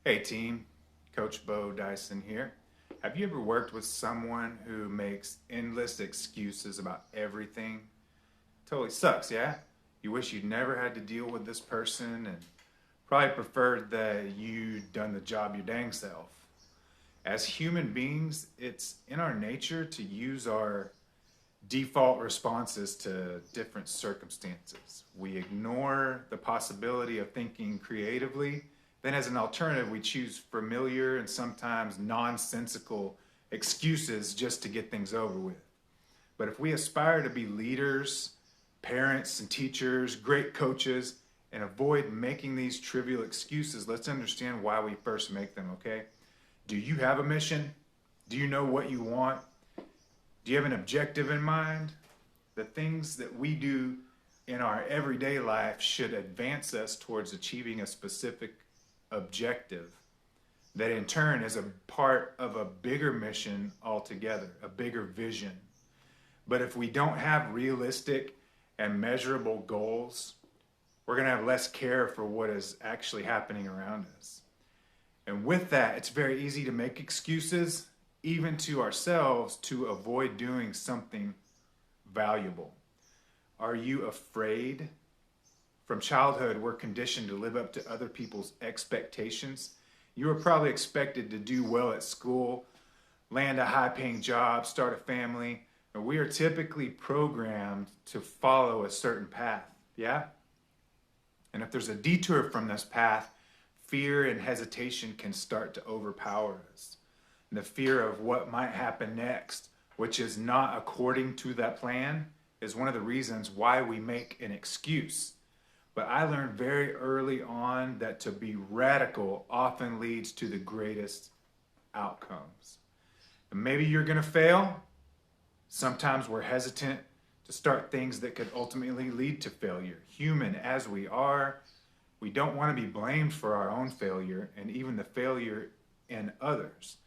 Hey team, Coach Beaux Dyson here. Have you ever worked with someone who makes endless excuses about everything? Totally sucks, yeah? You wish you'd never had to deal with this person and probably preferred that you'd done the job your dang self. As human beings, it's in our nature to use our default responses to different circumstances. We ignore the possibility of thinking creatively. Then, as an alternative, we choose familiar and sometimes nonsensical excuses just to get things over with. But if we aspire to be leaders, parents, and teachers, great coaches, and avoid making these trivial excuses, let's understand why we first make them, okay? Do you have a mission? Do you know what you want? Do you have an objective in mind? The things that we do in our everyday life should advance us towards achieving a specific objective that in turn is a part of a bigger mission altogether, a bigger vision. But if we don't have realistic and measurable goals, we're going to have less care for what is actually happening around us. And with that, it's very easy to make excuses, even to ourselves, to avoid doing something valuable. Are you afraid? From childhood, we're conditioned to live up to other people's expectations. You were probably expected to do well at school, land a high-paying job, start a family. And we are typically programmed to follow a certain path, yeah? And if there's a detour from this path, fear and hesitation can start to overpower us. And the fear of what might happen next, which is not according to that plan, is one of the reasons why we make an excuse. But I learned very early on that to be radical often leads to the greatest outcomes. And maybe you're going to fail. Sometimes we're hesitant to start things that could ultimately lead to failure. Human as we are, we don't want to be blamed for our own failure and even the failure in others.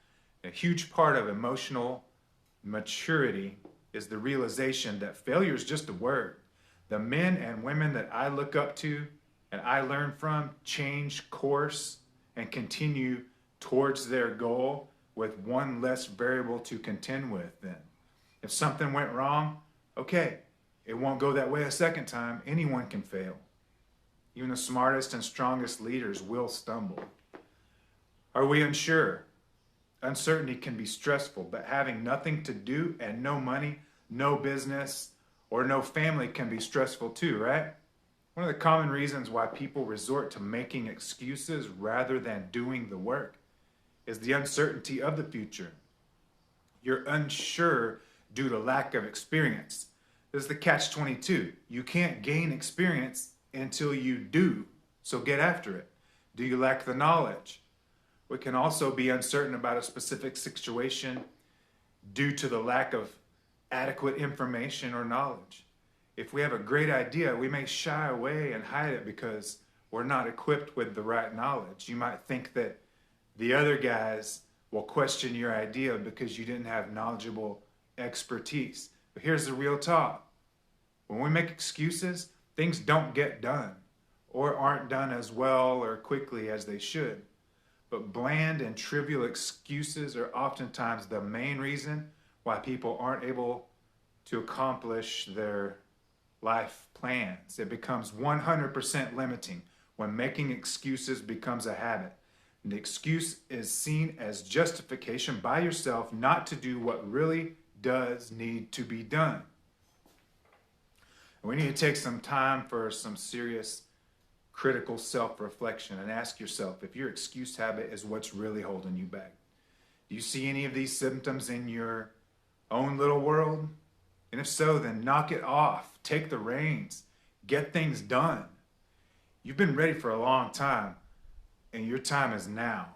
A huge part of emotional maturity is the realization that failure is just a word. The men and women that I look up to and I learn from change course and continue towards their goal with one less variable to contend with then. If something went wrong, okay, it won't go that way a second time. Anyone can fail. Even the smartest and strongest leaders will stumble. Are we unsure? Uncertainty can be stressful, but having nothing to do and no money, no business, or no family can be stressful too, right? One of the common reasons why people resort to making excuses rather than doing the work is the uncertainty of the future. You're unsure due to lack of experience. This is the catch-22. You can't gain experience until you do, so get after it. Do you lack the knowledge? We can also be uncertain about a specific situation due to the lack of adequate information or knowledge. If we have a great idea, we may shy away and hide it because we're not equipped with the right knowledge. You might think that the other guys will question your idea because you didn't have knowledgeable expertise. But here's the real talk. When we make excuses, things don't get done or aren't done as well or quickly as they should. But bland and trivial excuses are oftentimes the main reason why people aren't able to accomplish their life plans. It becomes 100% limiting when making excuses becomes a habit. The excuse is seen as justification by yourself not to do what really does need to be done. We need to take some time for some serious critical self-reflection and ask yourself if your excuse habit is what's really holding you back. Do you see any of these symptoms in your own little world? And if so, then knock it off. Take the reins. Get things done. You've been ready for a long time, and your time is now.